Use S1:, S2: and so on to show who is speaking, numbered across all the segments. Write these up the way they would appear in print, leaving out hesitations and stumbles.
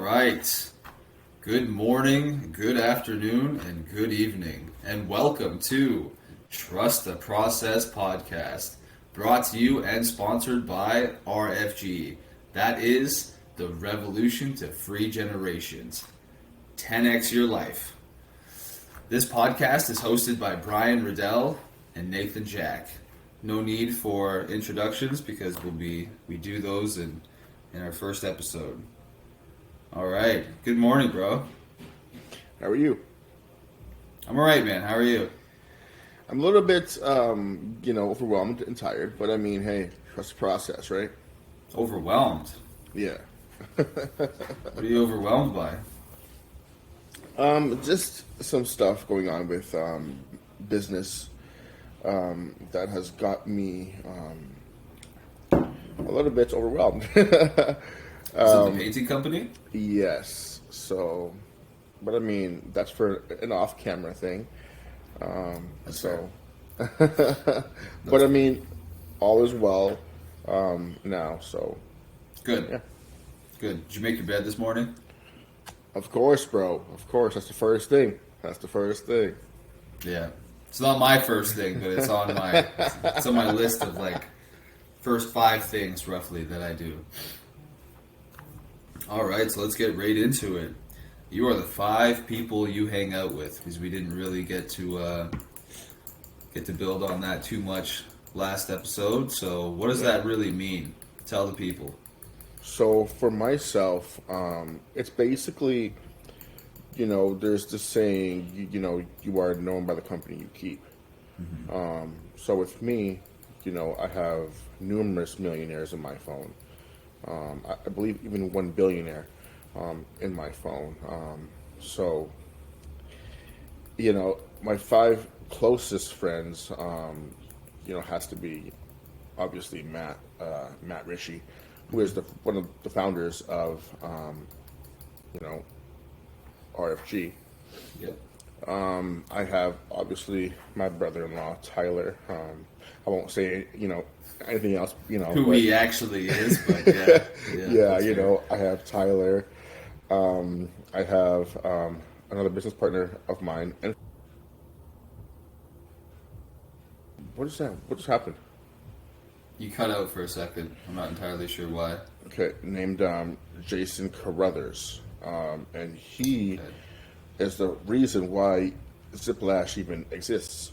S1: right. Good morning, good afternoon, and good evening. And welcome to Trust the Process podcast, brought to you and sponsored by RFG. That is the revolution to free generations. 10x your life. This podcast is hosted by Brian Riddell and Nathan Jack. No need for introductions because we do those in our first episode. All right. Good morning, bro.
S2: How are you?
S1: I'm all right, man. How are you?
S2: I'm a little bit, overwhelmed and tired, but I mean, hey, trust the process, right?
S1: Overwhelmed.
S2: Yeah.
S1: What are you overwhelmed by?
S2: Just some stuff going on with business that has got me a little bit overwhelmed.
S1: Is it the painting company?
S2: Yes. So, but I mean, that's for an off-camera thing. So, but I mean, all is well now. So,
S1: Good.
S2: yeah.
S1: Good. Did you make your bed this morning?
S2: Of course, bro. Of course, that's the first thing.
S1: Yeah. It's not my first thing, but it's on my list of like first 5 things roughly that I do. All right, so let's get right into it. You are the 5 people you hang out with, because we didn't really get to build on that too much last episode. So what does that really mean? Tell the people.
S2: So for myself, it's basically, there's this saying, you are known by the company you keep. Mm-hmm. So with me, I have numerous millionaires in my phone. I believe even 1 billionaire in my phone. So, my 5 closest friends, has to be obviously Matt Ritchie, who is one of the founders of, RFG.
S1: Yep.
S2: I have obviously my brother-in-law Tyler. I won't say anything else.
S1: Who he actually is, but yeah.
S2: Yeah, I have Tyler. I have another business partner of mine. And what is that? What just happened?
S1: You cut out for a second. I'm not entirely sure why.
S2: Okay, named Jason Carruthers, and he is the reason why Ziplash even exists.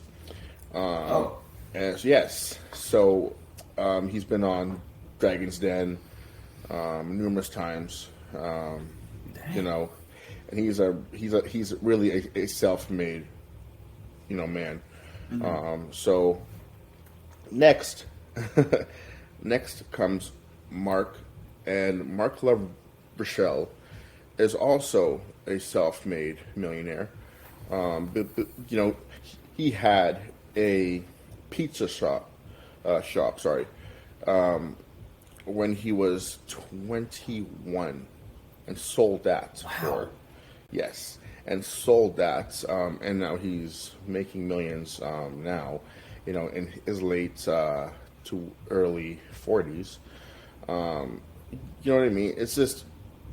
S2: Yes. So he's been on Dragon's Den numerous times. And he's really a self-made, man. Mm-hmm. So next comes Mark, and Mark LaRochelle is also a self-made millionaire. But he had a pizza shop, when he was 21, and sold that.
S1: Wow.
S2: Sold that, and now he's making millions now, in his late to early 40s. You know what I mean? It's just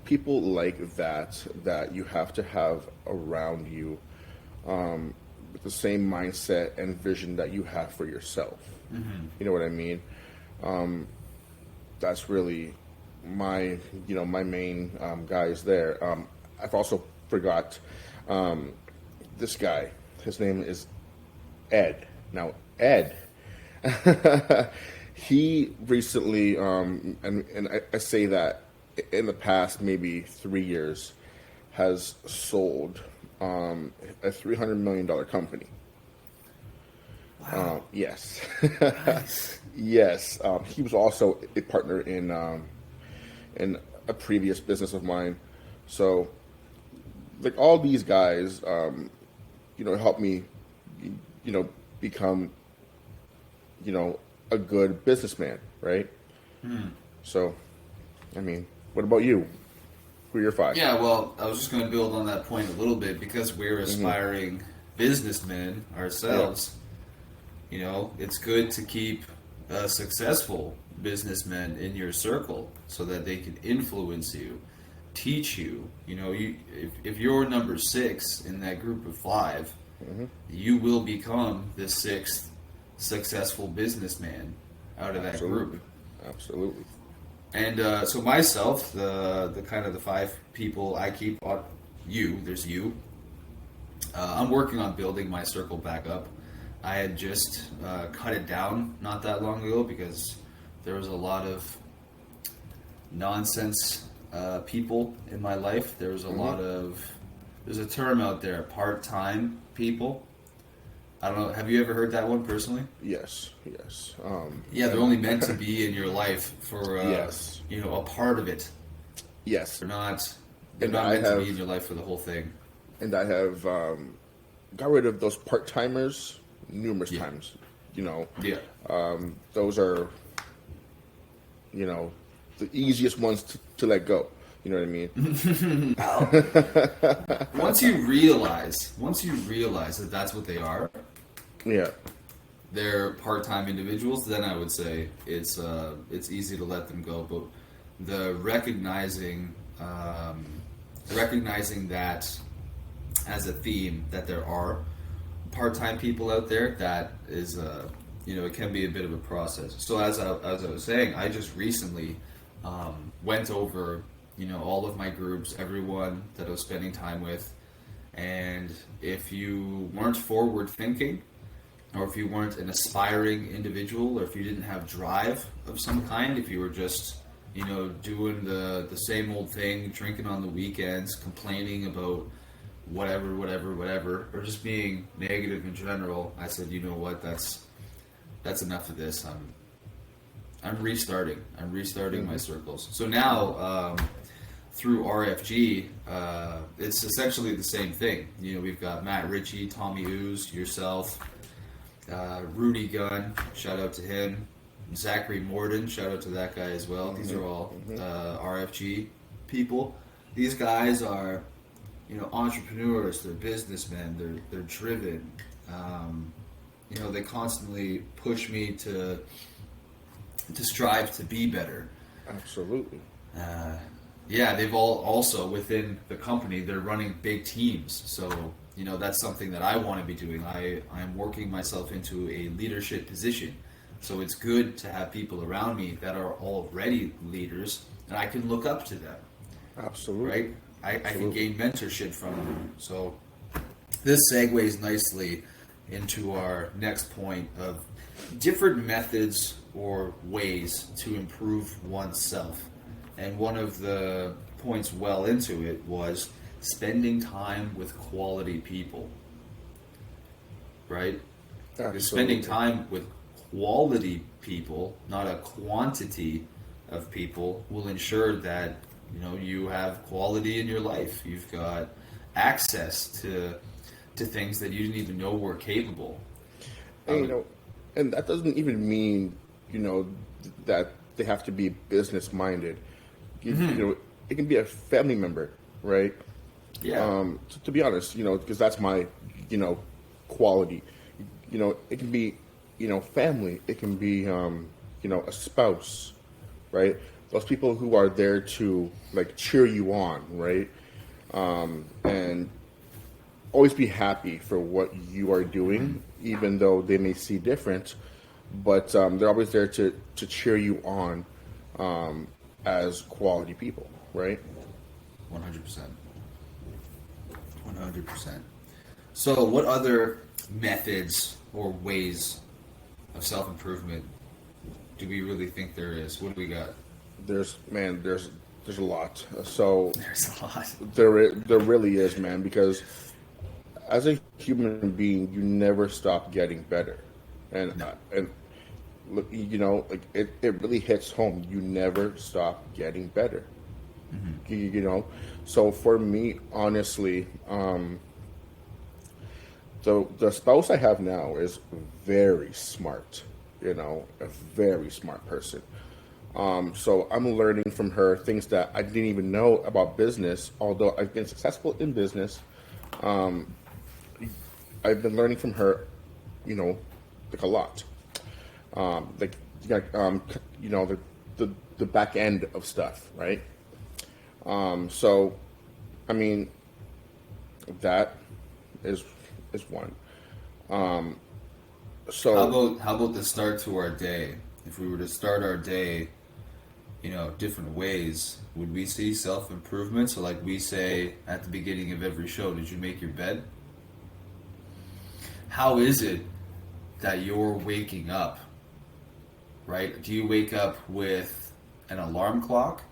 S2: people like that you have to have around you, with the same mindset and vision that you have for yourself. Mm-hmm. You know what I mean? That's really my main guys there. I've also forgot this guy. His name is Ed. Now, Ed, he recently, and I say that in the past maybe 3 years, has sold a $300 million company.
S1: Wow.
S2: Yes.
S1: Nice.
S2: Yes. He was also a partner in a previous business of mine. So, like, all these guys, help me, become, a good businessman, right? So, I mean, what about you? Who are your 5?
S1: Yeah, well, I was just going to build on that point a little bit because we're aspiring businessmen ourselves. Yeah. It's good to keep successful businessmen in your circle so that they can influence you. teach you. You know, if you're number 6 in that group of 5, you will become the 6th successful businessman out of that group.
S2: Absolutely.
S1: And so myself, the kind of the 5 people I keep on there's you. I'm working on building my circle back up. I had just cut it down not that long ago because there was a lot of nonsense people in my life. There was a lot of, there's a term out there, part-time people. I don't know, have you ever heard that one personally?
S2: Yes.
S1: Yeah, they're only meant to be in your life for,
S2: yes.
S1: you know, a part of it.
S2: Yes.
S1: They're not meant to be in your life for the whole thing.
S2: And I have got rid of those part-timers numerous times. You know, those are, you know, the easiest ones to let go. You know what I mean?
S1: Once you realize that that's what they are, they're part-time individuals, then I would say it's easy to let them go. But the recognizing that as a theme, that there are part-time people out there, that is you know, it can be a bit of a process. So as I was saying, I just recently went over, you know, all of my groups, everyone that I was spending time with, and if you weren't forward thinking, or if you weren't an aspiring individual, or if you didn't have drive of some kind, if you were just, you know, doing the same old thing, drinking on the weekends, complaining about whatever, or just being negative in general, I said, you know what, that's enough of this. I'm restarting my circles. So now, through RFG, it's essentially the same thing. You know, we've got Matt Ritchie, Tommy Ooze, yourself, Rudy Gunn, shout out to him, Zachary Morden, shout out to that guy as well. These are all RFG people. These guys are, you know, entrepreneurs, they're businessmen, they're driven. You know, they constantly push me to strive to be better.
S2: Absolutely.
S1: Yeah, they've all also within the company, they're running big teams. So, you know, that's something that I want to be doing. I'm working myself into a leadership position. So it's good to have people around me that are already leaders and I can look up to them.
S2: Absolutely.
S1: Right? I can gain mentorship from them. So this segues nicely into our next point of different methods or ways to improve oneself. And one of the points well into it was spending time with quality people. Right? Because spending time with quality people, not a quantity of people, will ensure that, you know, you have quality in your life. You've got access to things that you didn't even know were capable.
S2: And, you know, and that doesn't even mean, you know, that they have to be business minded. You know, it can be a family member, right?
S1: Yeah.
S2: To be honest, you know, because that's my, you know, quality. You know, it can be, you know, family. It can be, you know, a spouse, right? Those people who are there to like cheer you on, right? And always be happy for what you are doing, even though they may see different. But they're always there to cheer you on as quality people, right?
S1: 100%. 100%. So what other methods or ways of self-improvement do we really think there is? What do we got?
S2: There's a lot. So
S1: there's a lot.
S2: There really is, man, because as a human being, you never stop getting better. And look, you know, like it really hits home. You never stop getting better. You know, so for me, honestly, the spouse I have now is very smart. You know, a very smart person. So I'm learning from her things that I didn't even know about business. Although I've been successful in business, I've been learning from her, you know, like a lot. You know, the back end of stuff, right? So, I mean, that is one.
S1: How
S2: So,
S1: about the start to our day? If we were to start our day, different ways, would we see self improvement? So, like we say at the beginning of every show, did you make your bed? How is it that you're waking up? Right? Do you wake up with an alarm clock,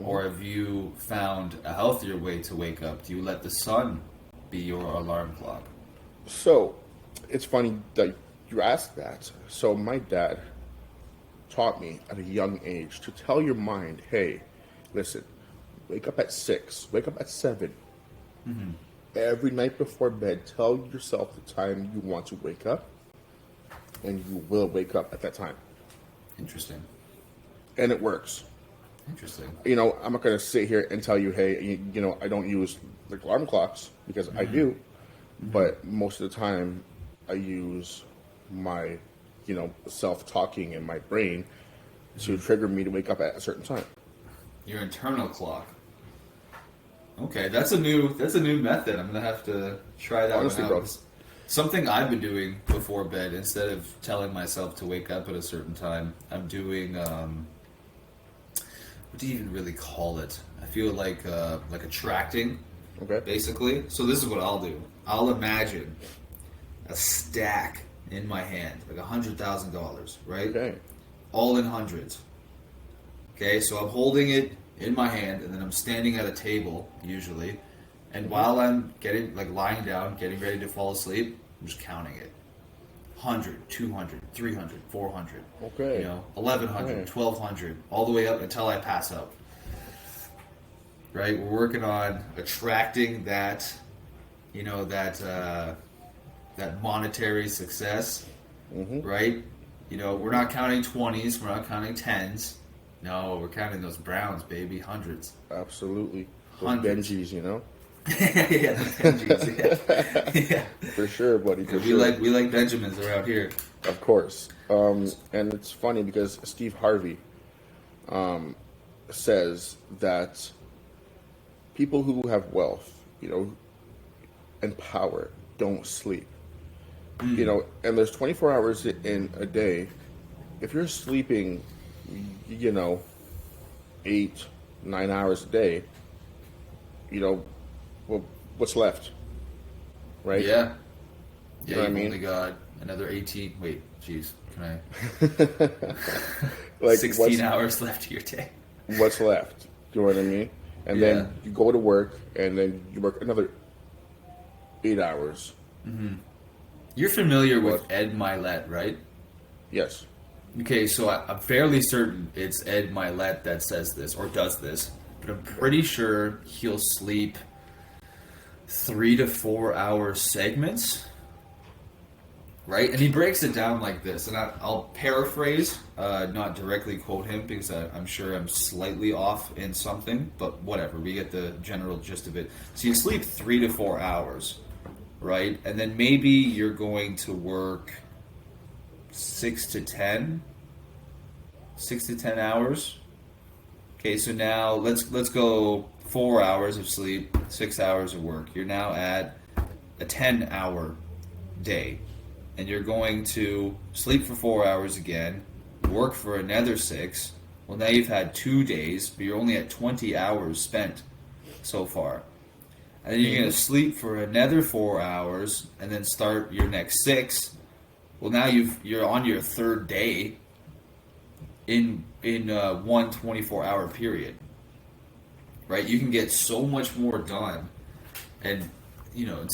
S1: or have you found a healthier way to wake up? Do you let the sun be your alarm clock?
S2: so it's funny that you ask that. So, my dad taught me at a young age to tell your mind, hey, listen, wake up at 6, wake up at 7. Every night before bed, tell yourself the time you want to wake up, and you will wake up at that time.
S1: Interesting.
S2: And it works.
S1: Interesting.
S2: I'm not going to sit here and tell you, hey, I don't use like alarm clocks because I do, but most of the time I use my, self-talking in my brain to trigger me to wake up at a certain time.
S1: Your internal clock. Okay, that's a new method. I'm gonna have to try that
S2: Honestly,
S1: one out.
S2: bro.
S1: Something I've been doing before bed, instead of telling myself to wake up at a certain time, I'm doing what do you even really call it? I feel like attracting,
S2: Okay?
S1: basically. So this is what I'll do. I'll imagine a stack in my hand, like $100,000, right?
S2: Okay.
S1: All in hundreds. Okay, so I'm holding it in my hand, and then I'm standing at a table usually, and while I'm lying down, getting ready to fall asleep, I'm just counting it. 100, 200, 300, 400.
S2: Okay.
S1: 1,100,
S2: Okay.
S1: 1,200, all the way up until I pass out. Right? We're working on attracting that, that monetary success. Right? We're not counting 20s, we're not counting 10s. No, we're counting those browns, baby, hundreds.
S2: Absolutely. Those
S1: Hundreds.
S2: Benjis,
S1: Yeah, the Benjis, yeah.
S2: For sure, buddy. For
S1: we
S2: sure.
S1: like Benjamins around here.
S2: Of course. And it's funny because Steve Harvey says that people who have wealth, and power don't sleep. And there's 24 hours in a day. If you're sleeping, 8, 9 hours a day, well, what's left? Right?
S1: Yeah.
S2: know
S1: Yeah,
S2: what I
S1: you've
S2: mean?
S1: only got another 18. Wait, jeez. Can I?
S2: Like
S1: 16 hours left of your day.
S2: what's left? Do you know what I mean? And
S1: Yeah.
S2: then you go to work, and then you work another 8 hours.
S1: You're familiar with
S2: What?
S1: Ed Milet, right?
S2: Yes.
S1: Okay, so I'm fairly certain it's Ed Milet that says this or does this, but I'm pretty sure he'll sleep 3 to 4 hour segments, right? And he breaks it down like this, and I'll paraphrase, not directly quote him because I'm sure I'm slightly off in something, but whatever, we get the general gist of it. So you sleep 3 to 4 hours, right? And then maybe you're going to work 6 to 10 hours. Okay, so now let's go 4 hours of sleep, 6 hours of work. You're now at a 10-hour day, and you're going to sleep for 4 hours again, work for another 6. Well, now you've had 2 days, but you're only at 20 hours spent so far. And then you're going to sleep for another 4 hours, and then start your next 6. Well, now you're on your third day in one 24-hour period, right? You can get so much more done, and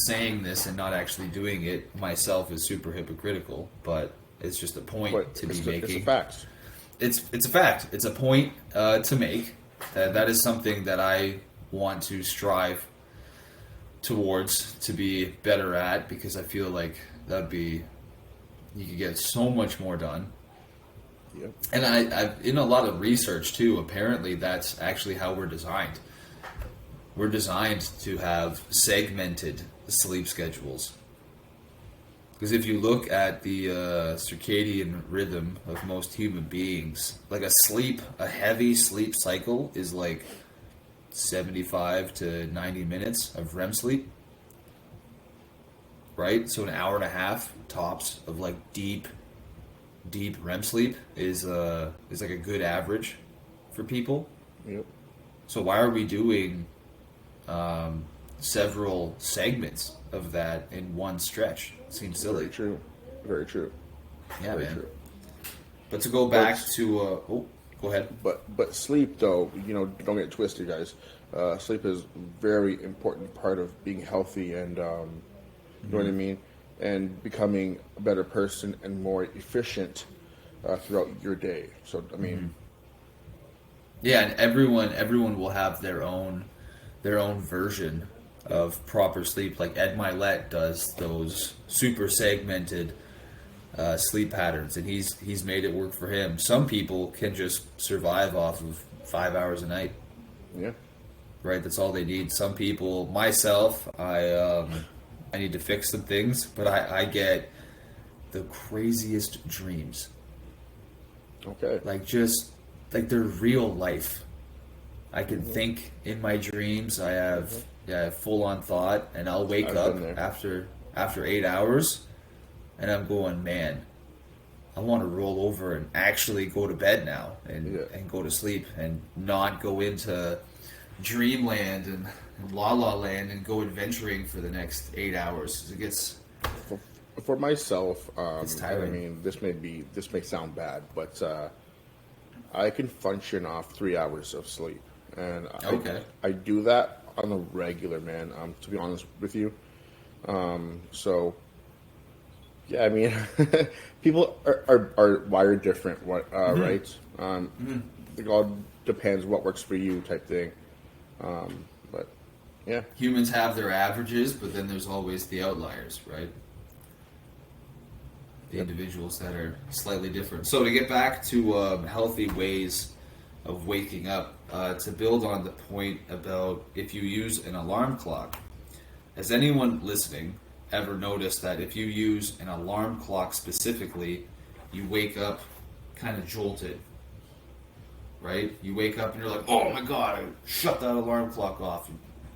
S1: saying this and not actually doing it myself is super hypocritical, but it's just a point
S2: But
S1: to be
S2: it's
S1: making.
S2: a fact.
S1: It's a fact. It's a point to make. That is something that I want to strive towards to be better at, because I feel like you could get so much more done.
S2: Yep.
S1: And I've in a lot of research too, apparently that's actually how we're designed. We're designed to have segmented sleep schedules. Because if you look at the circadian rhythm of most human beings, like a heavy sleep cycle is like 75 to 90 minutes of REM sleep, right? So an hour and a half tops of like deep REM sleep is like a good average for people.
S2: Yep.
S1: So why are we doing several segments of that in one stretch? It seems silly.
S2: Very true. Very true.
S1: Yeah,
S2: Very
S1: man.
S2: true.
S1: But to go back to go ahead.
S2: But sleep, though, don't get it twisted, guys. Sleep is a very important part of being healthy and, you know what I mean, and becoming a better person and more efficient throughout your day. So, I mean,
S1: Yeah, and everyone will have their own version of proper sleep. Like Ed Milet does those super segmented sleep patterns, and he's made it work for him. Some people can just survive off of 5 hours a night.
S2: yeah,
S1: Right, that's all they need. Some people, myself, I need to fix some things, but I get the craziest dreams.
S2: okay.
S1: Like they're real life. I can think in my dreams. I have full on thought, and I'll wake
S2: I've
S1: up
S2: been there.
S1: after 8 hours, and I'm going, man, I want to roll over and actually go to bed now and go to sleep and not go into dreamland and la la land and go adventuring for the next 8 hours. It gets
S2: For myself,
S1: It's
S2: I
S1: tiring.
S2: mean, this may sound bad, but I can function off 3 hours of sleep, and
S1: Okay.
S2: I do that on a regular, man. To be honest with you, so yeah, I mean, people are wired different, right? It all depends what works for you, type thing. But yeah,
S1: humans have their averages, but then there's always the outliers, right? The individuals that are slightly different. So to get back to healthy ways of waking up, to build on the point about if you use an alarm clock, has anyone listening ever noticed that if you use an alarm clock specifically, you wake up kind of jolted, right? You wake up and you're like, oh my god, I shut that alarm clock off,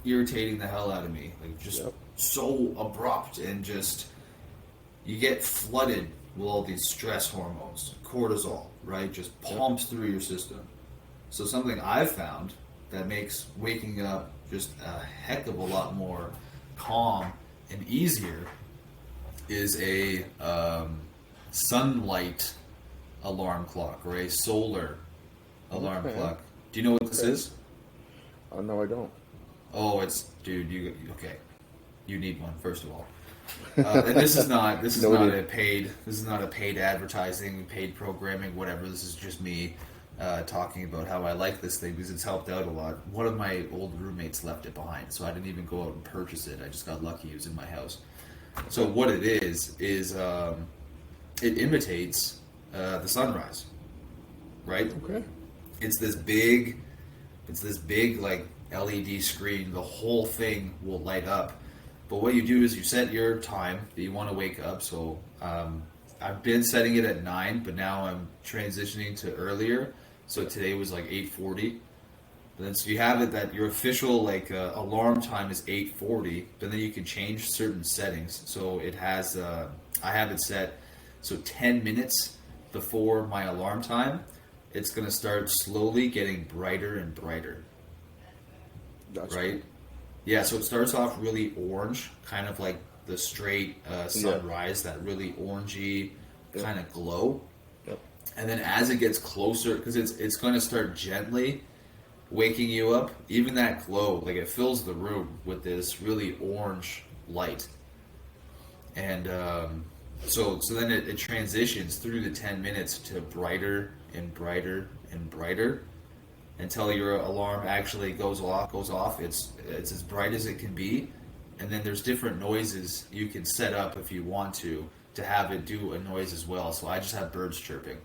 S1: irritating the hell out of me, like just
S2: Yep.
S1: so abrupt, and just you get flooded with all these stress hormones, cortisol, right? Just pumps through your system. So something I've found that makes waking up just a heck of a lot more calm and easier is a sunlight alarm clock or a solar alarm
S2: Okay.
S1: clock. Do you know what this is?
S2: no, I don't.
S1: Oh, it's dude. Okay? You need one first of all. And this is not
S2: Noted.
S1: a paid advertising, paid programming, whatever. This is just me talking about how I like this thing because it's helped out a lot. One of my old roommates left it behind, so I didn't even go out and purchase it. I just got lucky; it was in my house. So what it is it imitates the sunrise, right?
S2: Okay.
S1: It's this big like LED screen. The whole thing will light up. But what you do is you set your time that you want to wake up. So I've been setting it at 9, but now I'm transitioning to earlier. So today was like 8:40. But then so you have it that your official like alarm time is 8:40. But then you can change certain settings. So it has I have it set so 10 minutes before my alarm time. It's going to start slowly getting brighter and brighter.
S2: That's
S1: Right? Yeah, so it starts off really orange, kind of like the straight sunrise, that really orangey kind of glow.
S2: Yep.
S1: And then as it gets closer, because it's going to start gently waking you up, even that glow, like it fills the room with this really orange light. And so then it transitions through the 10 minutes to brighter and brighter and brighter until your alarm actually goes off. It's as bright as it can be, and then there's different noises you can set up if you want to have it do a noise as well. So I just have birds chirping.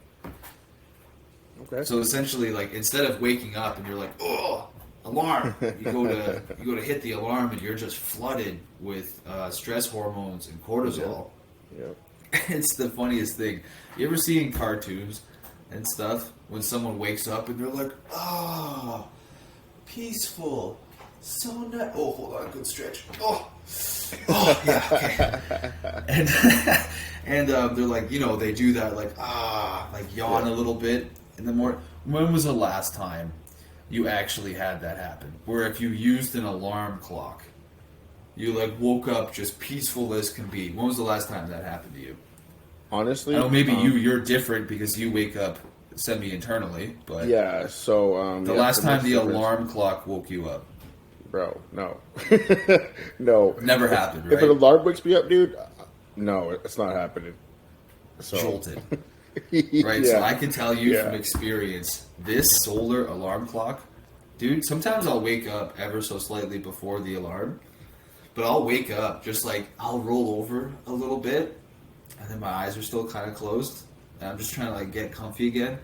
S2: Okay.
S1: So essentially, like instead of waking up and you're like, oh, alarm, you go to hit the alarm and you're just flooded with stress hormones and cortisol.
S2: Yep.
S1: It's the funniest thing. You ever see in cartoons and stuff when someone wakes up and they're like, oh, peaceful, so nice. Oh, hold on, good stretch. Oh, yeah, okay. And and they're like, they do that, like yawn a little bit in the morning. When was the last time you actually had that happen? Where if you used an alarm clock, you like woke up just peaceful as can be. When was the last time that happened to you?
S2: Honestly,
S1: I know maybe you're different because you wake up semi-internally, but
S2: yeah. So
S1: the last time the alarm clock woke you up,
S2: bro, no, no,
S1: never happened.
S2: If
S1: Right?
S2: an alarm wakes me up, dude, no, it's not happening. So.
S1: Jolted. Right, so
S2: Yeah.
S1: I can tell you
S2: Yeah.
S1: from experience, this solar alarm clock, dude, sometimes I'll wake up ever so slightly before the alarm, but I'll wake up just like, I'll roll over a little bit, and then my eyes are still kind of closed, and I'm just trying to like get comfy again,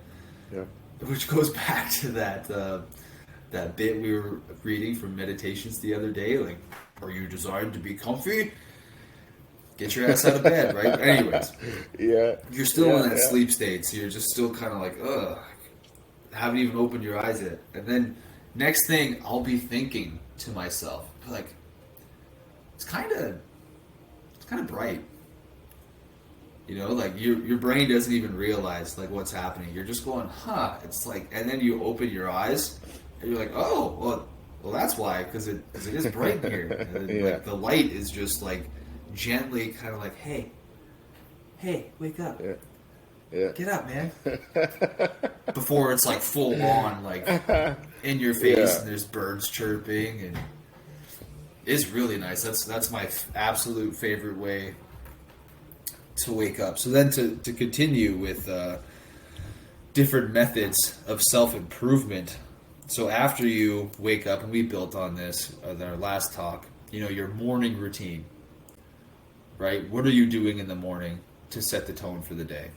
S2: Yeah.
S1: which goes back to that bit we were reading from Meditations the other day, like, are you designed to be comfy? Get your ass out of bed, right? Anyways.
S2: Yeah.
S1: You're still
S2: Yeah,
S1: in that
S2: yeah.
S1: sleep state, so you're just still kind of like, ugh, haven't even opened your eyes yet. And then next thing, I'll be thinking to myself, like, it's kind of bright. Like your brain doesn't even realize like what's happening. You're just going, huh? It's like, and then you open your eyes, and you're like, oh, well, that's why, because it is bright in here. And then,
S2: Yeah.
S1: like the light is just like gently, kind of like, hey, wake up.
S2: Yeah. Yeah.
S1: Get up, man. Before it's like full on, like in your face,
S2: Yeah.
S1: and there's birds chirping, and it's really nice. That's my absolute favorite way to wake up. So then to continue with different methods of self-improvement. So after you wake up, and we built on this in our last talk, your morning routine, right? What are you doing in the morning to set the tone for the day?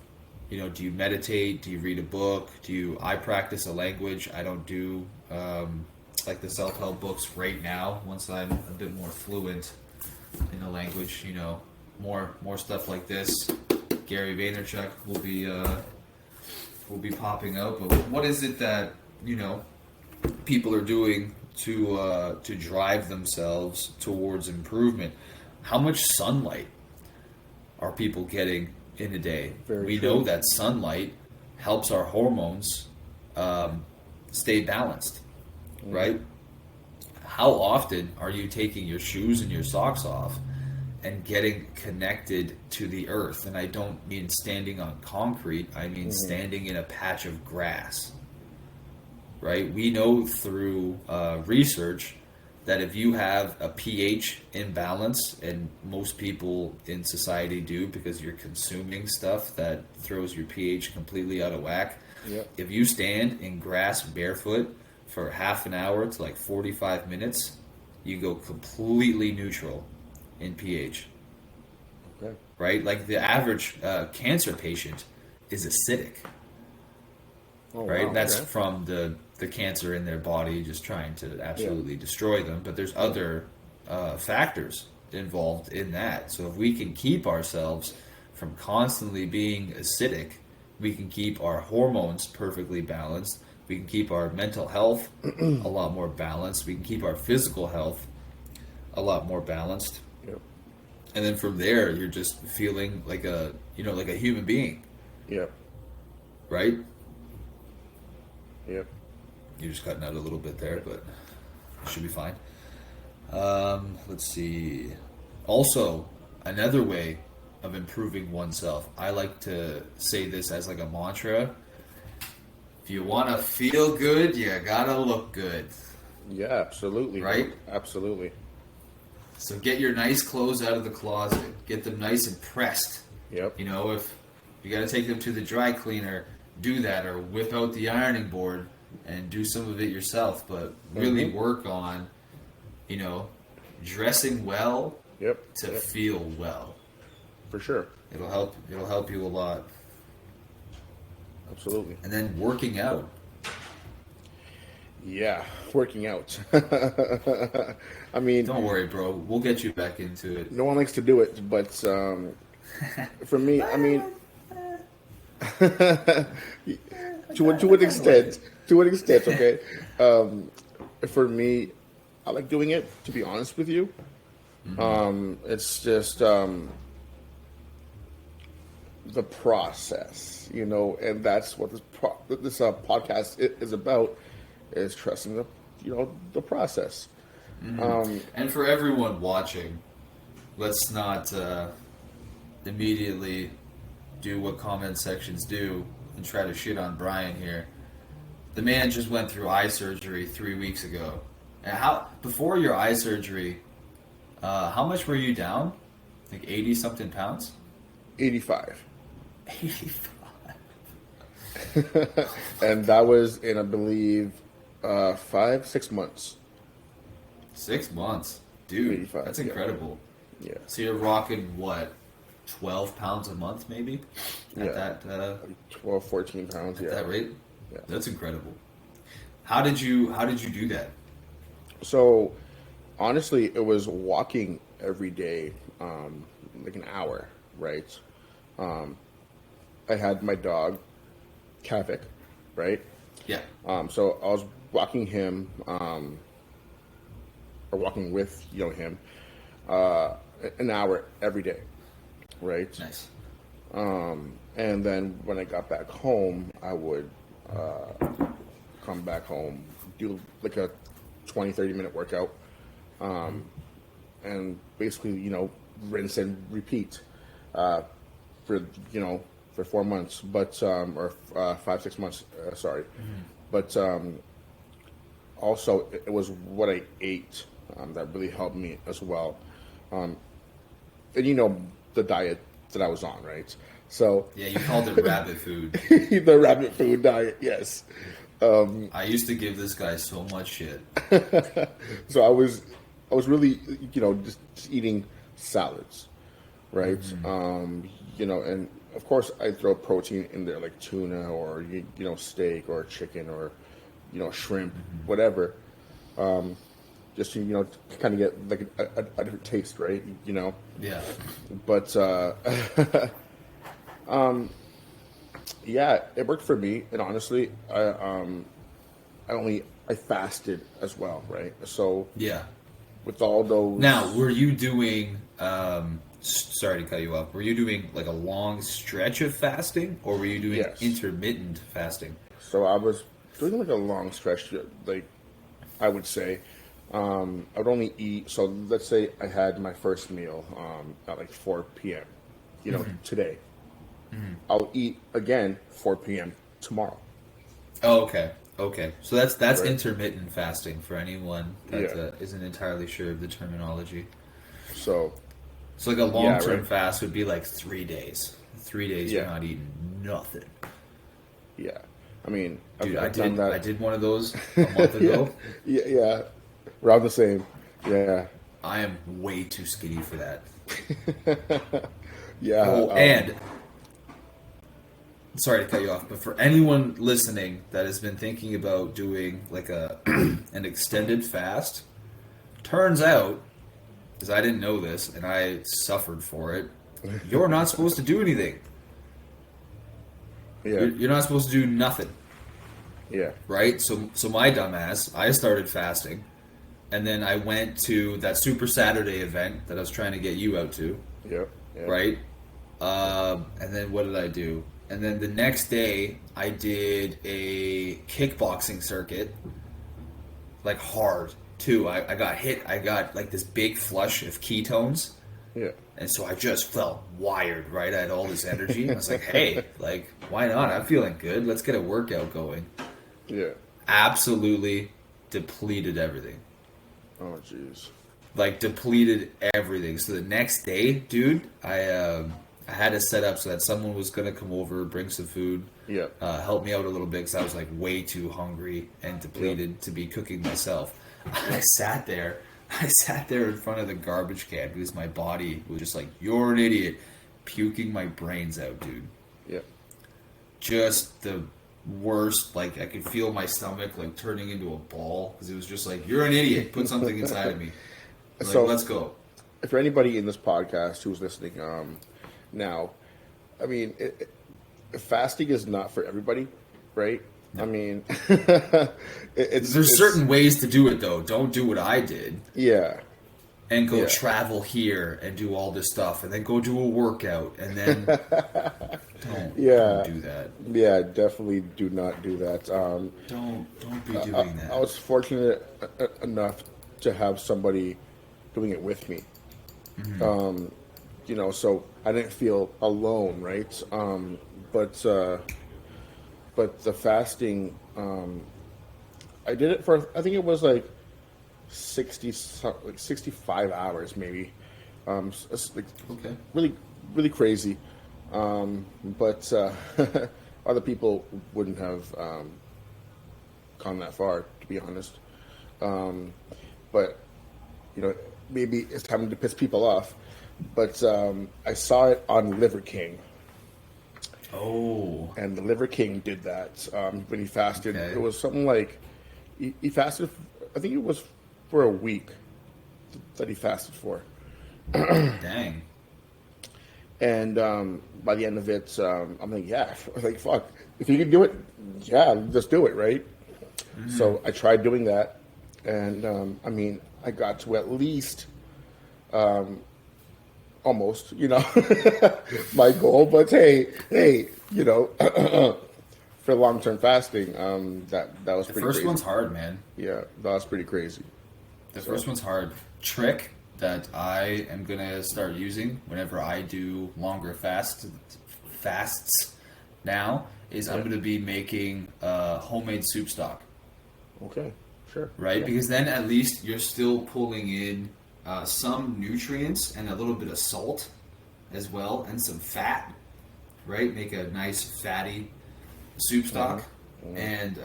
S1: Do you meditate? Do you read a book? I practice a language. I don't do like the self-help books right now. Once I'm a bit more fluent in a language, more stuff like this. Gary Vaynerchuk will be popping out. But what is it that people are doing to drive themselves towards improvement? How much sunlight are people getting in a day? We know that sunlight helps our hormones stay balanced, right? How often are you taking your shoes and your socks off and getting connected to the earth? And I don't mean standing on concrete, I mean standing in a patch of grass, right? We know through research that if you have a pH imbalance, and most people in society do because you're consuming stuff that throws your pH completely out of whack.
S2: Yep.
S1: If you stand in grass barefoot for half an hour to like 45 minutes, you go completely neutral in pH.
S2: Okay.
S1: Right? Like the average cancer patient is acidic.
S2: Oh,
S1: Right?
S2: wow,
S1: That's
S2: okay.
S1: from the cancer in their body just trying to absolutely destroy them. But there's other factors involved in that. So if we can keep ourselves from constantly being acidic, we can keep our hormones perfectly balanced. We can keep our mental health a lot more balanced. We can keep our physical health a lot more balanced.
S2: Yep.
S1: And then from there, you're just feeling like a human being,
S2: Yep.
S1: right?
S2: Yep.
S1: You're just cutting out a little bit there, but it should be fine. Let's see. Also, another way of improving oneself, I like to say this as like a mantra. If you want to feel good, you gotta look good.
S2: Yeah, absolutely.
S1: Right?
S2: Absolutely.
S1: So get your nice clothes out of the closet. Get them nice and pressed.
S2: Yep.
S1: If you gotta take them to the dry cleaner, do that, or whip out the ironing board and do some of it yourself. But really work on, dressing well
S2: Yep.
S1: to
S2: Yep.
S1: feel well.
S2: For sure.
S1: It'll help you a lot.
S2: Absolutely.
S1: And then working out.
S2: Yeah, working out. I mean,
S1: Don't worry, bro. We'll get you back into it.
S2: no one likes to do it, but for me, I mean, to what extent? To what extent? Okay. for me, I like doing it, to be honest with you. It's just the process, and that's what this podcast is about, is trusting the process.
S1: And for everyone watching, let's not immediately do what comment sections do and try to shit on Brian here. The man just went through eye surgery 3 weeks ago. And before your eye surgery, how much were you down? Like 80 something pounds?
S2: 85.
S1: 85.
S2: And that was in, I believe, 5-6 months.
S1: 6 months, dude.
S2: 85,
S1: that's incredible.
S2: Yeah.
S1: So you're rocking what, 12 pounds a month, maybe? At that
S2: 12, 14 pounds.
S1: at that rate.
S2: Yeah.
S1: That's incredible. How did you do that?
S2: So, honestly, it was walking every day, like an hour, right? I had my dog, Kavik, right?
S1: Yeah.
S2: So I was walking him, or walking with him, an hour every day, right?
S1: Nice.
S2: And then when I got back home, I would come back home, do like a 20-30 minute workout, and basically, rinse and repeat for 4 months, but or 5-6 months. Sorry, but also it was what I ate that really helped me as well, and the diet that I was on, right? So
S1: Yeah, you called it rabbit food.
S2: the rabbit food diet, yes.
S1: I used to give this guy so much shit.
S2: So I was really, just eating salads, right? And of course I throw protein in there, like tuna or steak or chicken or shrimp, whatever, just to kind of get like a different taste, right?
S1: Yeah.
S2: But yeah, it worked for me, and honestly, I fasted as well, right? So
S1: Yeah.
S2: with all those,
S1: Now, were you doing? Sorry to cut you off. Were you doing like a long stretch of fasting, or were you doing
S2: Yes.
S1: intermittent fasting?
S2: so I was doing like a long stretch, like I would say. I would only eat. So let's say I had my first meal at like 4 p.m. Today. I'll eat again 4 p.m. tomorrow.
S1: Oh, okay. Okay. So that's
S2: Right.
S1: intermittent fasting for anyone that
S2: Yeah.
S1: isn't entirely sure of the terminology.
S2: So
S1: So like a long-term
S2: right.
S1: fast would be like 3 days. 3 days you're
S2: Yeah.
S1: not eating nothing.
S2: yeah, I mean,
S1: Dude,
S2: I've done that.
S1: I did one of those a month ago.
S2: Yeah, around the same. Yeah,
S1: I am way too skinny for that.
S2: yeah.
S1: Oh, and sorry to cut you off, but for anyone listening that has been thinking about doing like an extended fast, turns out, because I didn't know this and I suffered for it, you're not supposed to do anything.
S2: Yeah,
S1: You're not supposed to do nothing,
S2: yeah,
S1: right? So my dumbass, I started fasting, and then I went to that Super Saturday event that I was trying to get you out to.
S2: yeah.
S1: Right? And then what did I do? And then the next day, I did a kickboxing circuit, like hard too. I got hit. I got like this big flush of ketones,
S2: Yeah,
S1: and so I just felt wired. Right? I had all this energy. I was like, hey, like why not? I'm feeling good. Let's get a workout going.
S2: yeah.
S1: Absolutely depleted everything.
S2: Oh, jeez.
S1: Like depleted everything. So the next day, dude, I had to set up so that someone was gonna come over, bring some food,
S2: Yeah,
S1: help me out a little bit because I was like way too hungry and depleted to be cooking myself. I sat there in front of the garbage can because my body was just like, "You're an idiot," puking my brains out, dude.
S2: yeah.
S1: Just the worst. Like I could feel my stomach like turning into a ball because it was just like, "You're an idiot. Put something inside of me." Like,
S2: So-
S1: let's go.
S2: For anybody in this podcast who's listening, now, I mean, fasting is not for everybody, right? I mean,
S1: There's certain ways to do it though. Don't do what I did
S2: yeah,
S1: and go
S2: yeah.
S1: travel here and do all this stuff and then go do a workout and then don't
S2: Yeah,
S1: do that.
S2: yeah, definitely do not do that.
S1: Don't be doing that.
S2: I was fortunate enough to have somebody doing it with me. So I didn't feel alone, right? But the fasting, I did it for, I think it was like 65 hours maybe. Like
S1: Okay.
S2: really, really crazy. But other people wouldn't have gone that far, to be honest. But maybe it's time to piss people off. But I saw it on Liver King,
S1: Oh.
S2: and the Liver King did that when he fasted.
S1: Okay.
S2: It was something like he fasted. I think it was for a week that he fasted for.
S1: Dang.
S2: And by the end of it, I'm like, yeah, I was like, fuck. If you can do it, yeah, just do it, right? So I tried doing that, and I got to at least almost, my goal. But hey, for long-term fasting, that was
S1: The
S2: pretty
S1: first
S2: crazy.
S1: one's hard, man.
S2: Yeah, that was pretty crazy.
S1: The first one's hard. Trick that I am gonna start using whenever I do longer fasts now is I'm gonna be making homemade soup stock,
S2: Okay, sure.
S1: right?
S2: Yeah.
S1: Because then at least you're still pulling in some nutrients and a little bit of salt as well and some fat, right? Make a nice fatty soup stock. And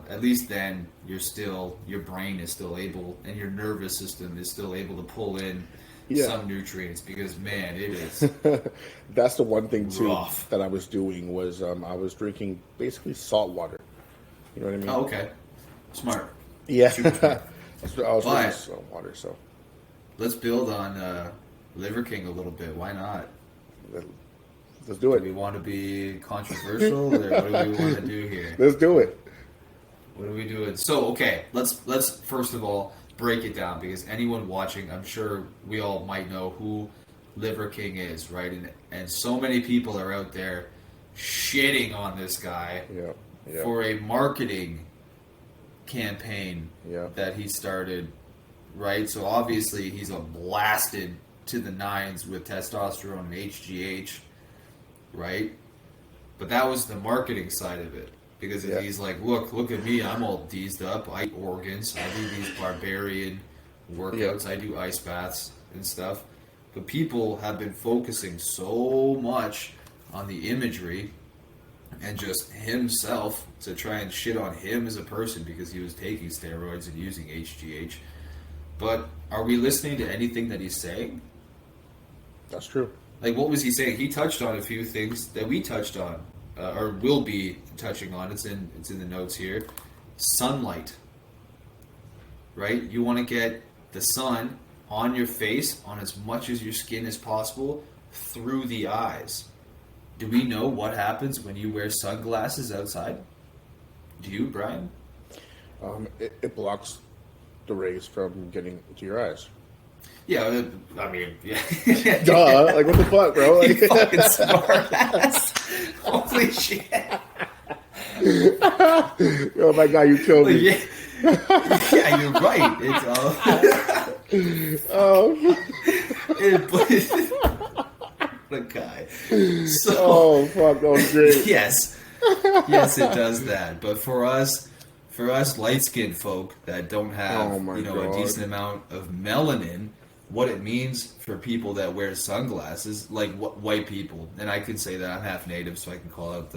S1: at least then your brain is still able, and your nervous system is still able to pull in
S2: Yeah.
S1: some nutrients because, man, it is
S2: That's the one thing too
S1: rough.
S2: that I was doing was I was drinking basically salt water. You know what I mean?
S1: Oh, okay. Smart.
S2: Yeah.
S1: Super smart.
S2: I was drinking
S1: But-
S2: salt water, so
S1: Let's build on Liver King a little bit. Why not?
S2: let's do
S1: Do we
S2: it.
S1: want to be controversial, or what do we want to do here?
S2: Let's do it.
S1: What are we doing? So, okay, let's first of all break it down because anyone watching, I'm sure we all might know who Liver King is, right? And so many people are out there shitting on this guy
S2: Yeah. Yeah.
S1: for a marketing campaign
S2: Yeah.
S1: that he started, right? So obviously he's a blasted to the nines with testosterone and HGH, right? But that was the marketing side of it. Because
S2: Yeah.
S1: he's like, look at me, I'm all deezed up. I eat organs. I do these barbarian workouts. I do ice baths and stuff. But people have been focusing so much on the imagery and just himself to try and shit on him as a person because he was taking steroids and using HGH. But are we listening to anything that he's saying?
S2: That's true.
S1: Like, what was he saying? He touched on a few things that we touched on, or will be touching on. It's in the notes here. Sunlight, right? You want to get the sun on your face, on as much as your skin as possible, through the eyes. Do we know what happens when you wear sunglasses outside? Do you, Brian?
S2: It blocks the rays from getting to your eyes.
S1: Yeah, I mean, yeah.
S2: Duh! Like what the fuck, bro? Like,
S1: You fucking smart ass. Holy shit.
S2: oh my god, you killed me.
S1: Yeah, yeah, you're right. It's
S2: Oh,
S1: the guy. So
S2: oh fuck, that was great.
S1: yes, it does that. But for us light-skinned folk that don't have
S2: Oh my
S1: a
S2: God.
S1: decent amount of melanin, what it means for people that wear sunglasses, like white people, and I can say that I'm half native, so I can call out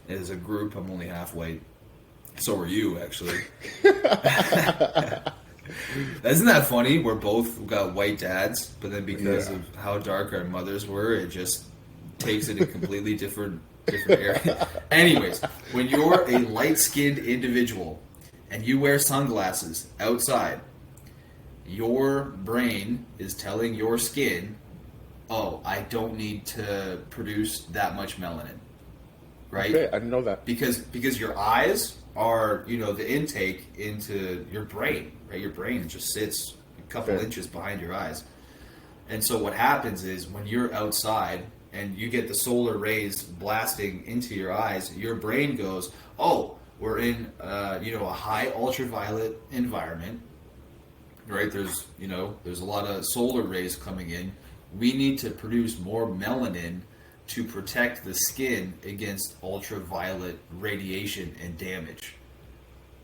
S1: as a group. I'm only half white. So are you, actually. Isn't that funny? We're both got white dads, but then because
S2: Yeah.
S1: of how dark our mothers were, it just takes it a completely different area. Anyways, when you're a light-skinned individual and you wear sunglasses outside, your brain is telling your skin, "Oh, I don't need to produce that much melanin." right?
S2: Okay, I didn't know that.
S1: Because your eyes are, the intake into your brain, right? Your brain just sits a couple
S2: Okay.
S1: inches behind your eyes. And so what happens is when you're outside and you get the solar rays blasting into your eyes, your brain goes, "Oh, we're in a high ultraviolet environment, right? There's a lot of solar rays coming in. We need to produce more melanin to protect the skin against ultraviolet radiation and damage."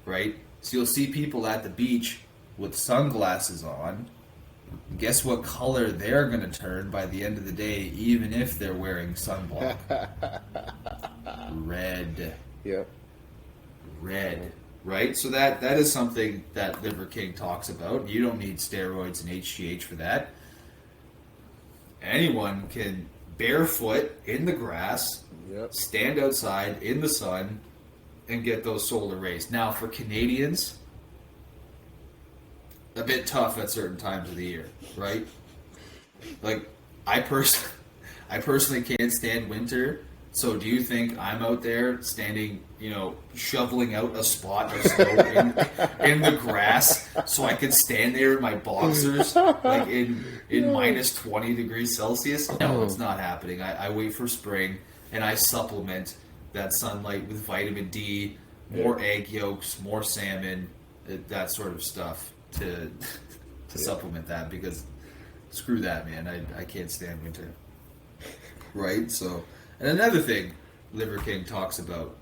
S1: Right? So you'll see people at the beach with sunglasses on. Guess what color they're going to turn by the end of the day, even if they're wearing sunblock? Red.
S2: Yeah.
S1: Red. Right? So that is something that Liver King talks about. You don't need steroids and HGH for that. Anyone can barefoot in the grass,
S2: Yep.
S1: stand outside in the sun, and get those solar rays. Now, for Canadians, a bit tough at certain times of the year, right? Like, I personally can't stand winter. So do you think I'm out there standing, shoveling out a spot of snow in the grass so I could stand there in my boxers, like in minus 20 degrees Celsius? No, it's not happening. I wait for spring and I supplement that sunlight with vitamin D, more egg yolks, more salmon, that sort of stuff to supplement that, because screw that, man. I can't stand winter. Right? So, and another thing Liver King talks about,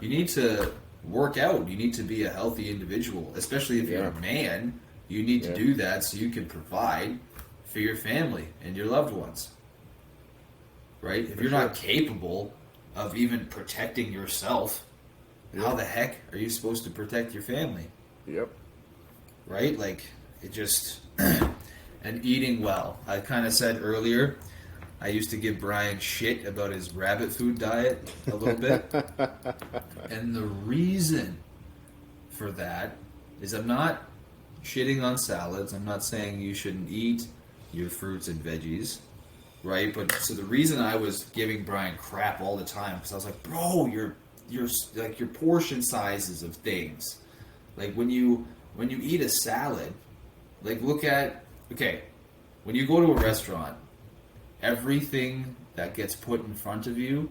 S1: you need to work out. You need to be a healthy individual, especially if you're a man. You need to do that so you can provide for your family and your loved ones. Right? If you're not capable of even protecting yourself, how the heck are you supposed to protect your family?
S2: Yep.
S1: Right? Like, it just... and eating well. I kind of said earlier, I used to give Brian shit about his rabbit food diet a little bit. And the reason for that is I'm not shitting on salads. I'm not saying you shouldn't eat your fruits and veggies, right? But so the reason I was giving Brian crap all the time, because I was like, bro, your portion sizes of things, like when you eat a salad, like look at, okay, when you go to a restaurant, everything that gets put in front of you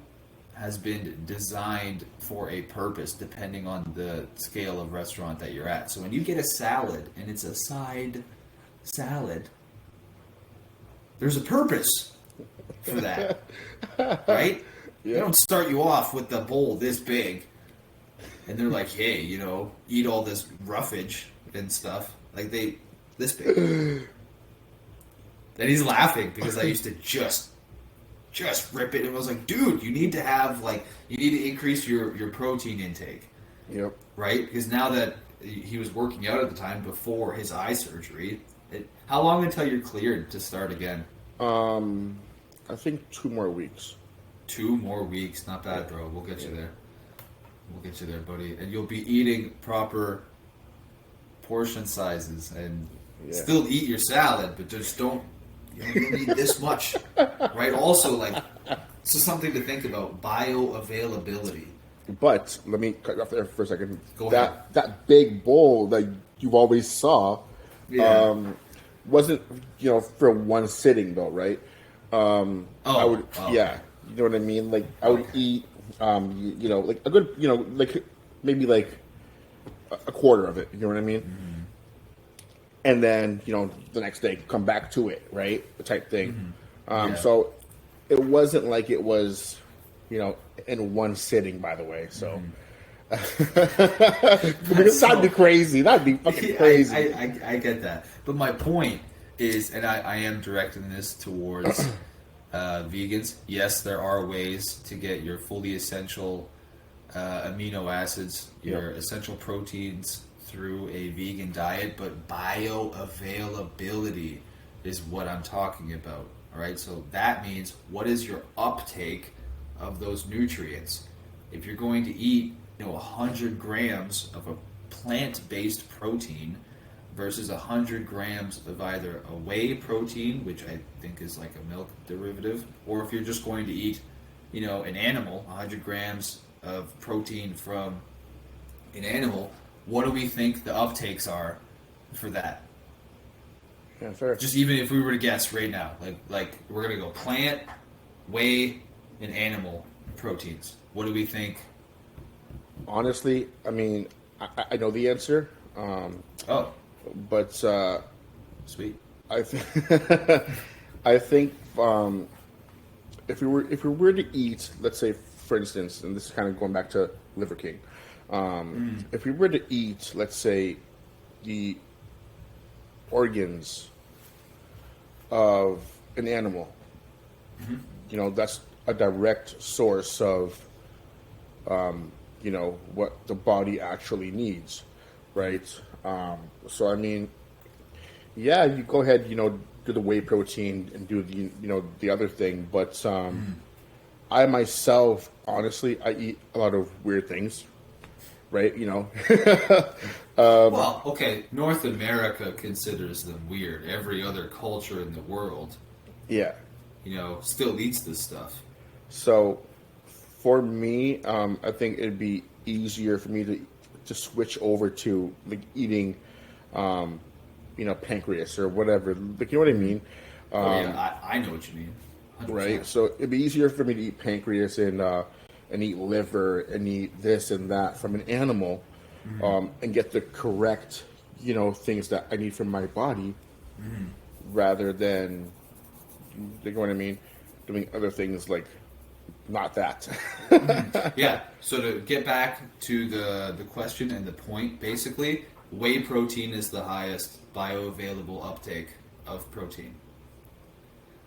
S1: has been designed for a purpose depending on the scale of restaurant that you're at. So when you get a salad and it's a side salad, there's a purpose for that, right? They don't start you off with the bowl this big and they're like, hey, eat all this roughage and stuff. Like this big. And he's laughing because I used to just rip it. And I was like, dude, you need to increase your protein intake.
S2: Yep.
S1: Right? Because now that he was working out at the time before his eye surgery, how long until you're cleared to start again?
S2: I think 2 more weeks.
S1: 2 more weeks. Not bad, bro. We'll get you there. We'll get you there, buddy. And you'll be eating proper portion sizes and still eat your salad, but just don't need this much, right? Also, this is something to think about: bioavailability.
S2: But let me cut you off there for a second.
S1: Go ahead.
S2: That big bowl that you always saw, wasn't for one sitting though, right? I would, you know what I mean. Like I would eat, like a good, like maybe like a quarter of it. You know what I mean? Mm-hmm. And then, the next day, come back to it, right? The type thing. Mm-hmm. So it wasn't like it was, in one sitting, by the way. So it sounded crazy. That'd be fucking crazy.
S1: I get that. But my point is, and I am directing this towards vegans. Yes, there are ways to get your fully essential amino acids, your essential proteins, through a vegan diet, but bioavailability is what I'm talking about. All right, so that means what is your uptake of those nutrients? If you're going to eat 100 grams of a plant-based protein versus 100 grams of either a whey protein, which I think is like a milk derivative, or if you're just going to eat an animal, 100 grams of protein from an animal, what do we think the uptakes are for that?
S2: Yeah, fair.
S1: Just even if we were to guess right now, like we're gonna go plant, whey, and animal proteins. What do we think?
S2: Honestly, I mean, I know the answer,
S1: Oh,
S2: but
S1: sweet.
S2: I think I think if we were to eat, let's say, for instance, and this is kind of going back to Liver King, if we were to eat, let's say, the organs of an animal, that's a direct source of what the body actually needs, right? So I mean, yeah, you go ahead, do the whey protein and do the other thing, but I myself, honestly, I eat a lot of weird things, right?
S1: Well, okay, North America considers them weird. Every other culture in the world,
S2: Yeah.
S1: still eats this stuff.
S2: So for me, I think it'd be easier for me to switch over to like eating, pancreas or whatever. Like, you know what I mean?
S1: Oh yeah, I know what you mean. 100%.
S2: Right. So it'd be easier for me to eat pancreas and eat liver and eat this and that from an animal, and get the correct, things that I need from my body, rather than, you know what I mean, doing other things like not that.
S1: Yeah. So to get back to the question and the point, basically, whey protein is the highest bioavailable uptake of protein.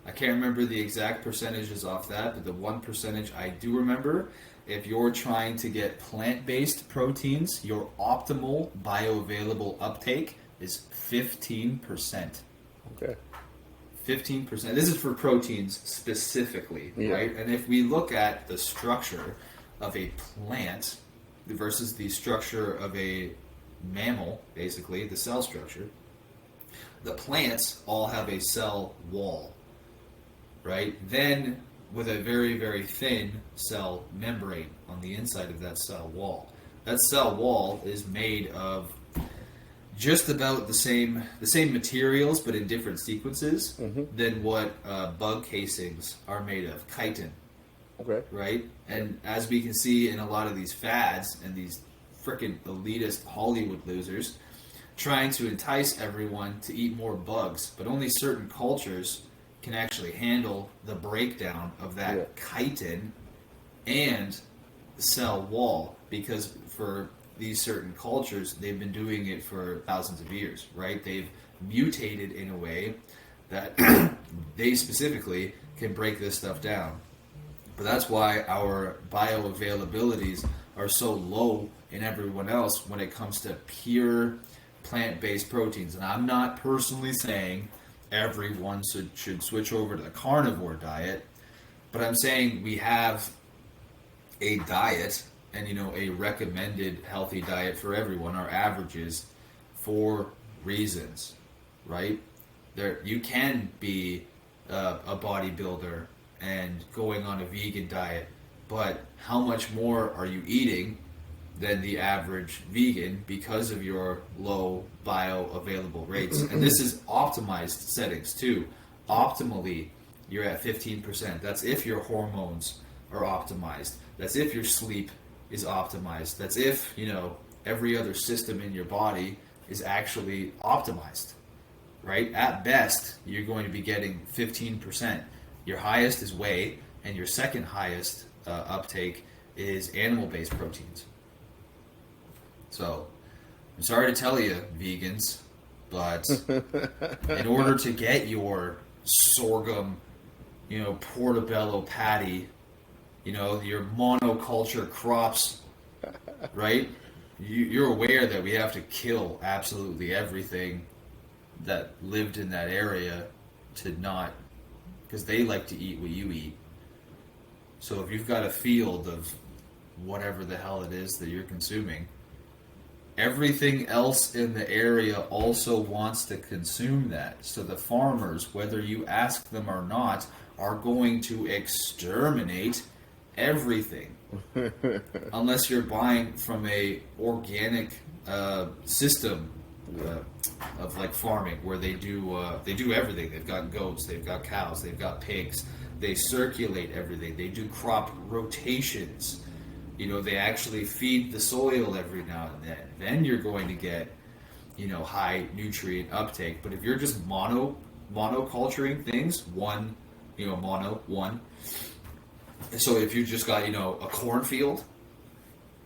S1: I can't remember the exact percentages off that, but the one percentage I do remember, if you're trying to get plant-based proteins, your optimal bioavailable uptake is 15%.
S2: Okay.
S1: 15%. This is for proteins specifically,
S2: Yeah.
S1: right? And if we look at the structure of a plant versus the structure of a mammal, basically, the cell structure, the plants all have a cell wall, right? Then with a very, very thin cell membrane on the inside of that cell wall. That cell wall is made of just about the same materials, but in different sequences than what bug casings are made of. Chitin,
S2: Okay.
S1: right? And as we can see in a lot of these fads and these frickin' elitist Hollywood losers trying to entice everyone to eat more bugs, but only certain cultures can actually handle the breakdown of that chitin and the cell wall, because for these certain cultures, they've been doing it for thousands of years, right? They've mutated in a way that they specifically can break this stuff down. But that's why our bioavailabilities are so low in everyone else when it comes to pure plant-based proteins. And I'm not personally saying everyone should switch over to the carnivore diet, but I'm saying we have a diet and a recommended healthy diet for everyone, our averages, for reasons, right? You can be a bodybuilder and going on a vegan diet, but how much more are you eating than the average vegan because of your low bioavailable rates? And this is optimized settings too. Optimally, you're at 15%. That's if your hormones are optimized. That's if your sleep is optimized. That's if, every other system in your body is actually optimized, right? At best, you're going to be getting 15%. Your highest is whey, and your second highest uptake is animal-based proteins. So, I'm sorry to tell you, vegans, but in order to get your sorghum, portobello patty, your monoculture crops, right? You're aware that we have to kill absolutely everything that lived in that area to not, because they like to eat what you eat. So if you've got a field of whatever the hell it is that you're consuming, everything else in the area also wants to consume that. So the farmers, whether you ask them or not, are going to exterminate everything, unless you're buying from a organic system of like farming where they do everything. They've got goats, they've got cows, they've got pigs. They circulate everything. They do crop rotations. They actually feed the soil every now and then. Then you're going to get, high nutrient uptake. But if you're just monoculturing things, one. So if you just got, a cornfield,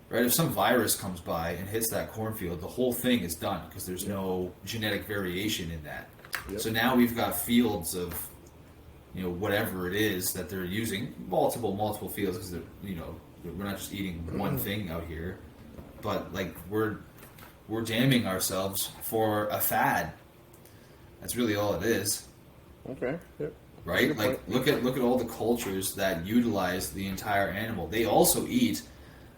S1: right? If some virus comes by and hits that cornfield, the whole thing is done because there's no genetic variation in that. Yep. So now we've got fields of, whatever it is that they're using, multiple fields because we're not just eating one thing out here, but like we're damning ourselves for a fad. That's really all it is.
S2: Okay. Yep.
S1: Right? Like look at all the cultures that utilize the entire animal. They also eat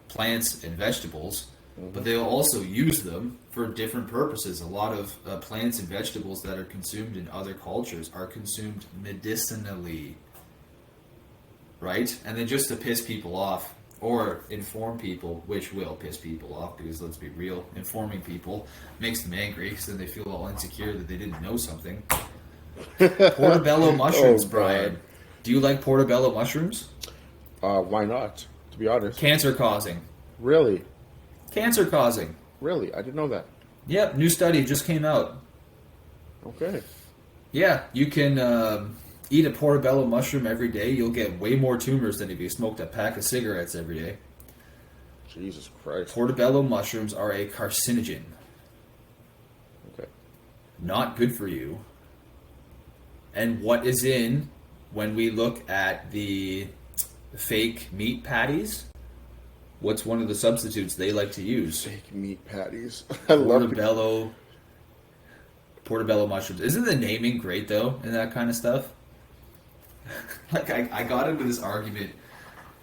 S1: plants and vegetables, but they'll also use them for different purposes. A lot of plants and vegetables that are consumed in other cultures are consumed medicinally, right? And then just to piss people off or inform people, which will piss people off because let's be real, informing people makes them angry because then they feel all insecure that they didn't know something. Portobello mushrooms, Brian. Do you like portobello mushrooms?
S2: Why not? To be honest.
S1: Cancer causing.
S2: Really?
S1: Cancer causing.
S2: Really? I didn't know that.
S1: Yep, new study just came out.
S2: Okay.
S1: Yeah, you can eat a portobello mushroom every day. You'll get way more tumors than if you smoked a pack of cigarettes every day.
S2: Jesus Christ.
S1: Portobello mushrooms are a carcinogen.
S2: Okay.
S1: Not good for you. And what is in when we look at the fake meat patties? What's one of the substitutes they like to use?
S2: Fake meat patties. I love
S1: portobello mushrooms. Isn't the naming great though in that kind of stuff? Like I got into this argument,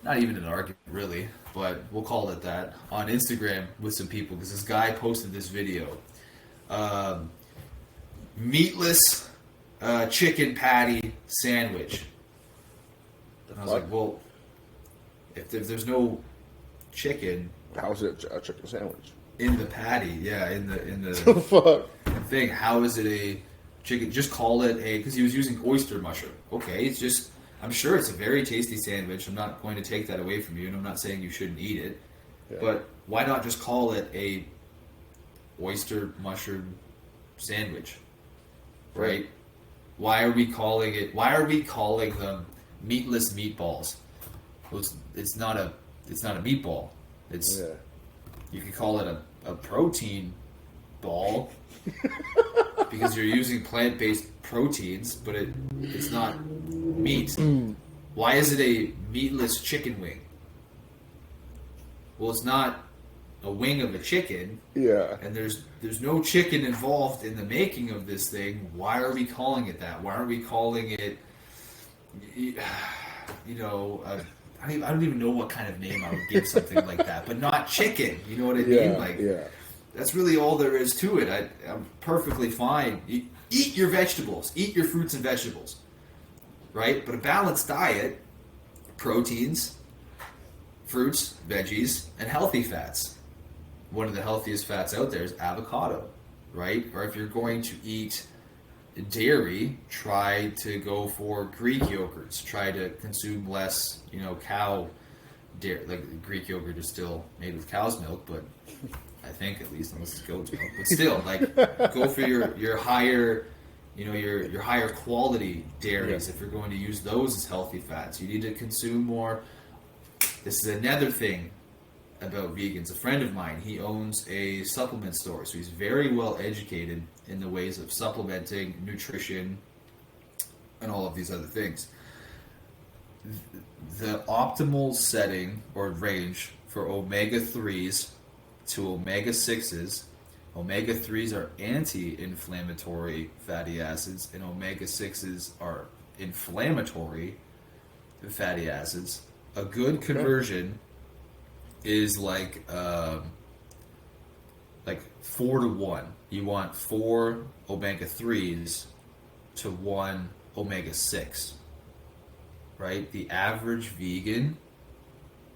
S1: not even an argument really, but we'll call it that, on Instagram with some people because this guy posted this video. Meatless chicken patty sandwich. And I was like, well, if there's no chicken,
S2: how's it a chicken sandwich?
S1: In the patty, yeah, in the
S2: fuck
S1: thing. How is it a chicken? Just call it because he was using oyster mushroom. Okay, it's just, I'm sure it's a very tasty sandwich. I'm not going to take that away from you, and I'm not saying you shouldn't eat it. Yeah. But why not just call it a oyster mushroom sandwich? Right? Why are we calling them meatless meatballs? It's not a meatball. You could call it a protein ball because you're using plant-based proteins, but it's not meat. Why is it a meatless chicken wing? Well, it's not a wing of a chicken.
S2: Yeah.
S1: And there's no chicken involved in the making of this thing. Why are we calling it that? Why are we calling it, I don't even know what kind of name I would give something like that, but not chicken. You know what I mean? That's really all there is to it. I'm perfectly fine. Eat your vegetables. Eat your fruits and vegetables. Right? But a balanced diet, proteins, fruits, veggies, and healthy fats. One of the healthiest fats out there is avocado, right? Or if you're going to eat dairy, try to go for Greek yogurts. Try to consume less, cow dairy. Like Greek yogurt is still made with cow's milk, but I think at least, unless it's goat's milk. But still, go for your higher, your higher quality dairies.
S2: Yeah.
S1: If you're going to use those as healthy fats, you need to consume more. This is another thing about vegans. A friend of mine, he owns a supplement store, so he's very well educated in the ways of supplementing, nutrition, and all of these other things. The optimal setting or range for omega-3s to omega-6s, omega-3s are anti-inflammatory fatty acids, and omega-6s are inflammatory fatty acids. A good conversion is like 4-to-1. You want 4 omega-3s to 1 omega-6. Right? The average vegan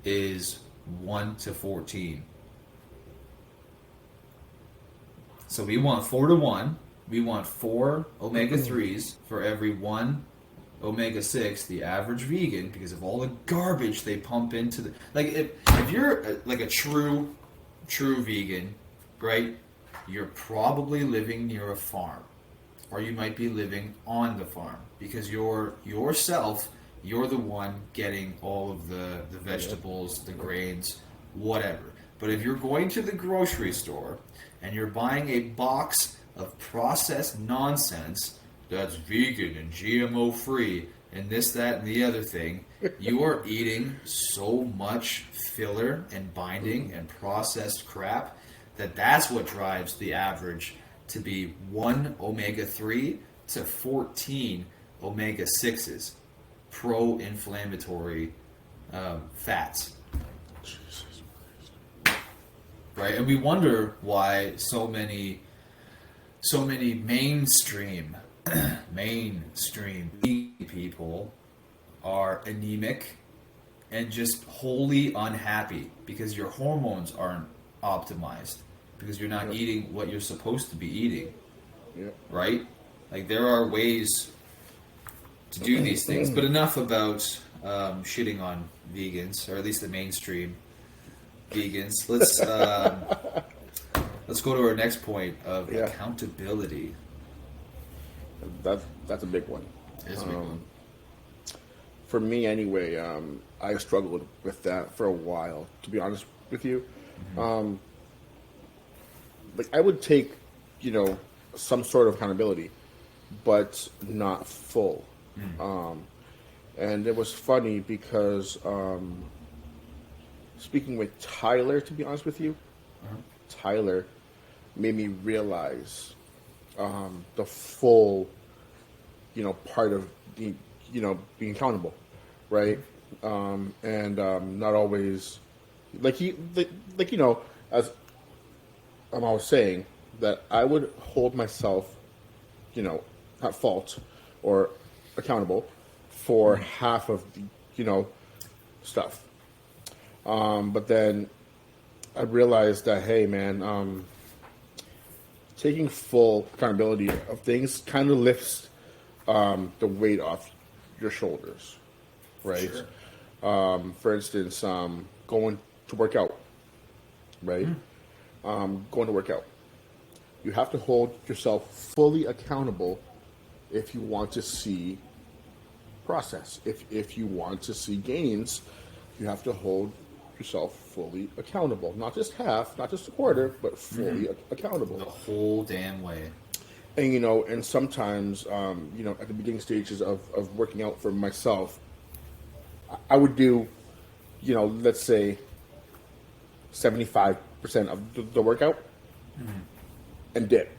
S1: is 1 to 14. So we want 4 to 1. We want 4 omega-3s for every 1 omega-6, the average vegan, because of all the garbage they pump into the... Like, if you're like a true vegan, right, you're probably living near a farm. Or you might be living on the farm. Because you're the one getting all of the vegetables, the grains, whatever. But if you're going to the grocery store and you're buying a box of processed nonsense that's vegan and GMO free and this, that, and the other thing, you are eating so much filler and binding and processed crap that's what drives the average to be 1 omega-3 to 14 omega-6s, pro-inflammatory fats.
S2: Jesus Christ.
S1: Right, and we wonder why so many mainstream people are anemic and just wholly unhappy because your hormones aren't optimized, because you're not eating what you're supposed to be eating. Right? Like, there are ways to do these things, but enough about shitting on vegans, or at least the mainstream vegans. Let's go to our next point of accountability.
S2: That's a big one.
S1: It is a big one.
S2: For me, anyway, I struggled with that for a while. To be honest with you, like, I would take, some sort of accountability, but not full. And it was funny because speaking with Tyler, to be honest with you, Tyler made me realize the full, part of the, being accountable, right? And not always, as I was saying, that I would hold myself, at fault or accountable for half of the, stuff. But then I realized that, hey, man, taking full accountability of things kind of lifts the weight off your shoulders, right? Sure. For instance, going to work out, right? Going to work out. You have to hold yourself fully accountable if you want to see process. If you want to see gains, you have to hold yourself fully accountable. Not just half, not just a quarter, but fully accountable.
S1: The whole damn way.
S2: And, and sometimes, at the beginning stages of working out for myself, I would do, let's say 75% of the workout and dip.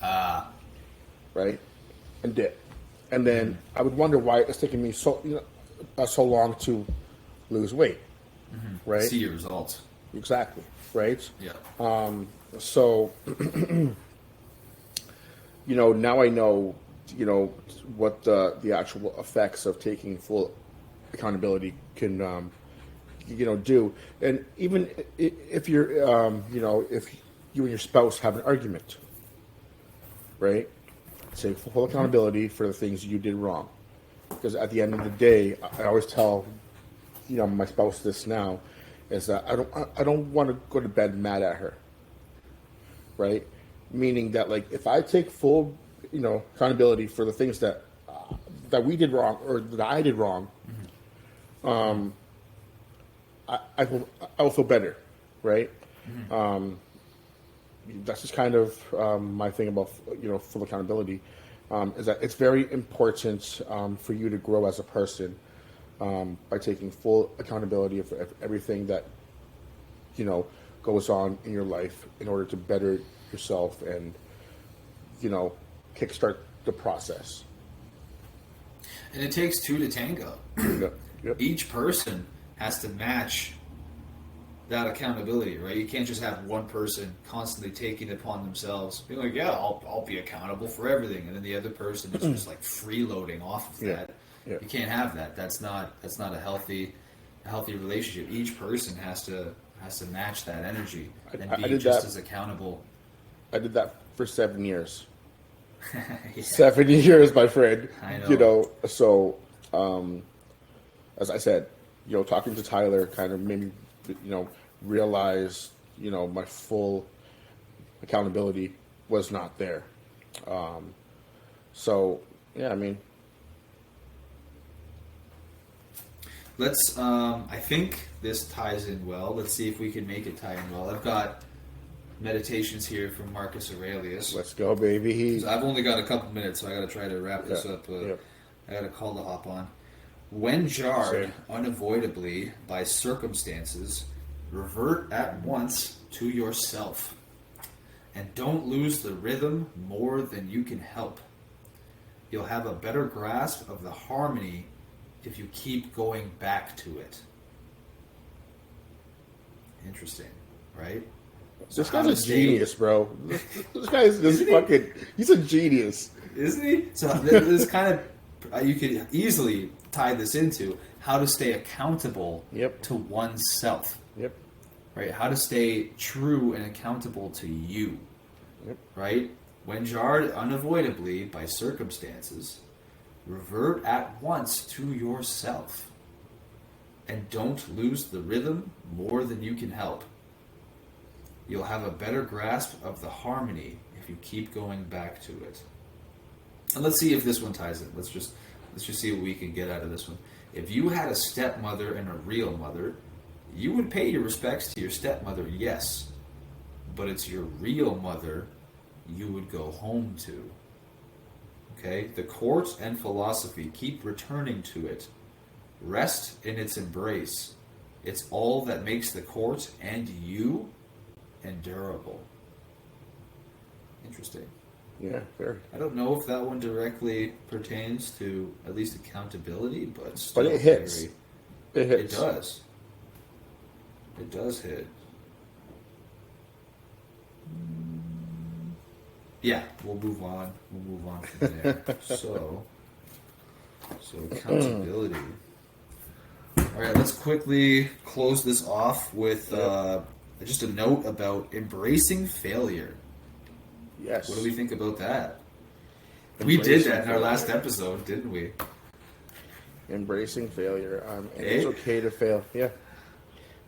S2: Right? And dip. And then I would wonder why it's taking me so long to lose weight. Right?
S1: See your results.
S2: Exactly. Right?
S1: Yeah.
S2: So, now I know, what the actual effects of taking full accountability can, do. And even if you're, if you and your spouse have an argument, right? Take full accountability for the things you did wrong. Because at the end of the day, I always tell, my spouse this now, is that I don't want to go to bed mad at her. Right? Meaning that, like, if I take full, accountability for the things that we did wrong or that I did wrong, I will feel better, right? That's just kind of my thing about full accountability, is that it's very important for you to grow as a person by taking full accountability of everything that goes on in your life in order to better yourself and kickstart the process.
S1: And it takes two to tango.
S2: Yep.
S1: Each person has to match that accountability, right? You can't just have one person constantly taking it upon themselves, being like, yeah, I'll be accountable for everything, and then the other person is just like freeloading off of that.
S2: Yeah.
S1: You can't have that. That's not a healthy a healthy relationship. Each person has to match that energy and
S2: I
S1: be
S2: did
S1: just
S2: that.
S1: as accountable.
S2: I did that for 7 years.
S1: Yeah,
S2: 7 years, my friend.
S1: I know.
S2: You know, so as I said, talking to Tyler kind of made me, realize, my full accountability was not there. So yeah, I mean,
S1: Let's. I think this ties in well. Let's see if we can make it tie in well. I've got meditations here from Marcus Aurelius.
S2: let's go, baby.
S1: I've only got a couple minutes, so I got to try to wrap this
S2: Yeah,
S1: up.
S2: yeah.
S1: I got a call to hop on. When jarred
S2: Same.
S1: unavoidably by circumstances, revert at once to yourself. And don't lose the rhythm more than you can help. You'll have a better grasp of the harmony if you keep going back to it. Interesting, right?
S2: This
S1: how
S2: guy's a
S1: to stay-
S2: genius, bro. This guy is just
S1: Isn't he?
S2: fucking. He's a genius.
S1: Isn't he? So this kind of, you could easily tie this into how to stay accountable
S2: Yep.
S1: to oneself,
S2: Yep.
S1: right? How to stay true and accountable to you,
S2: Yep.
S1: right? When jarred unavoidably by circumstances, revert at once to yourself. And don't lose the rhythm more than you can help. You'll have a better grasp of the harmony if you keep going back to it. And let's see if this one ties in. Let's just see what we can get out of this one. If you had a stepmother and a real mother, you would pay your respects to your stepmother, yes. But it's your real mother you would go home to. Okay? The court and philosophy, keep returning to it. Rest in its embrace. It's all that makes the court and you endurable. Interesting.
S2: Yeah, fair.
S1: I don't know if that one directly pertains to at least accountability, but still
S2: But it hits.
S1: very-
S2: It hits.
S1: It does. It does hit. Yeah, we'll move on. We'll move on from there. so accountability. All right, let's quickly close this off with just a note about embracing failure.
S2: Yes.
S1: What do we think about that? We did that in our last episode, didn't we?
S2: Embracing failure. And
S1: Eh?
S2: it's okay to fail. Yeah.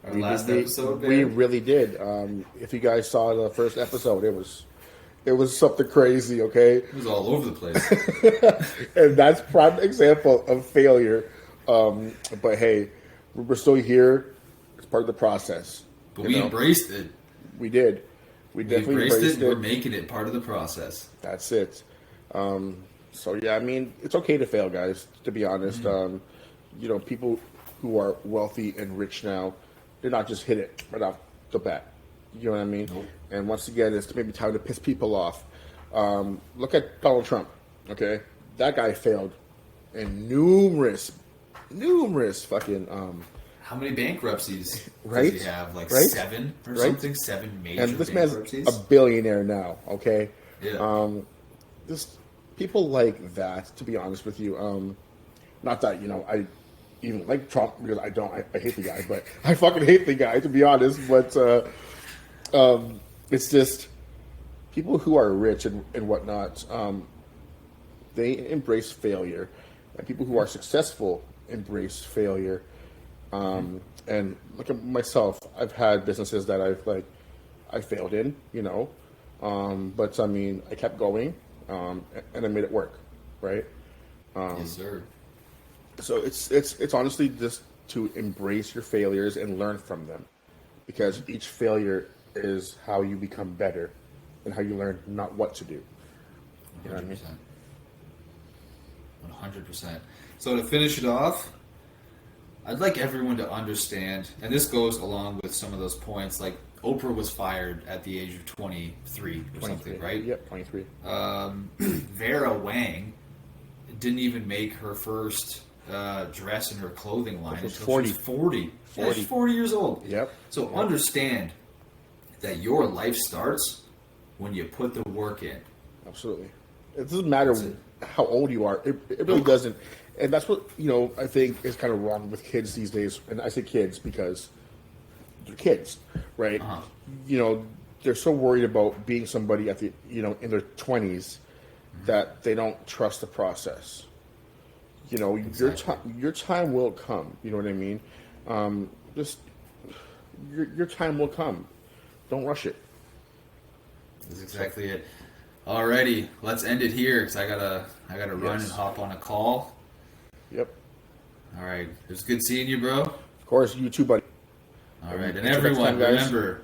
S1: Our last
S2: we,
S1: episode,
S2: we
S1: man?
S2: really did. If you guys saw the first episode, it was something crazy. Okay.
S1: It was all over the place.
S2: And that's prime example of failure. But hey, we're still here. It's part of the process.
S1: But
S2: you
S1: we
S2: know?
S1: embraced it.
S2: We did. We
S1: We
S2: definitely
S1: embraced
S2: embraced
S1: it. We're making it part of the process.
S2: That's it. So yeah, I mean, it's okay to fail, guys. To be honest, people who are wealthy and rich now, they're not just hit it right off the bat. You know what I mean?
S1: Nope.
S2: And once again, it's maybe time to piss people off. Look at Donald Trump. Okay, that guy failed in numerous fucking.
S1: How many bankruptcies
S2: Right?
S1: does he have? Like
S2: Right?
S1: 7 or
S2: Right?
S1: something? 7 major
S2: And this man's
S1: bankruptcies?
S2: a billionaire now. Okay.
S1: Yeah.
S2: Just people like that, to be honest with you. Not that I even like Trump, because I don't. I hate the guy, but I fucking hate the guy, to be honest. But it's just people who are rich and whatnot. They embrace failure, and people who are successful embrace failure. And look at myself. I've had businesses that I failed in, but I mean, I kept going, and I made it work, right?
S1: Yes, sir.
S2: So it's honestly just to embrace your failures and learn from them, because each failure is how you become better, and how you learn not what to do. You know what I mean?
S1: 100%. So to finish it off, I'd like everyone to understand, and this goes along with some of those points, like Oprah was fired at the age of 23 or something, right?
S2: Yep, 23.
S1: Vera Wang didn't even make her first dress in her clothing line
S2: Which was
S1: until she was 40. Yeah, she's 40 years old.
S2: Yep.
S1: So understand that your life starts when you put the work in.
S2: Absolutely. It doesn't matter
S1: That's it.
S2: how old you are. It really doesn't. And that's what, I think is kind of wrong with kids these days. And I say kids because they're kids, right?
S1: Uh-huh.
S2: They're so worried about being somebody at the, in their 20s that they don't trust the process.
S1: Exactly.
S2: Your time will come. You know what I mean? Just your time will come. Don't rush it.
S1: That's exactly it. Alrighty, let's end it here because I gotta run
S2: Yes.
S1: and hop on a call.
S2: Yep.
S1: All right, it was good seeing you, bro.
S2: Of course, you too, buddy.
S1: All right, and
S2: Until next
S1: everyone,
S2: time, guys.
S1: remember,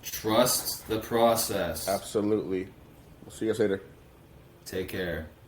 S1: trust the process.
S2: Absolutely. We'll see you guys later.
S1: Take care.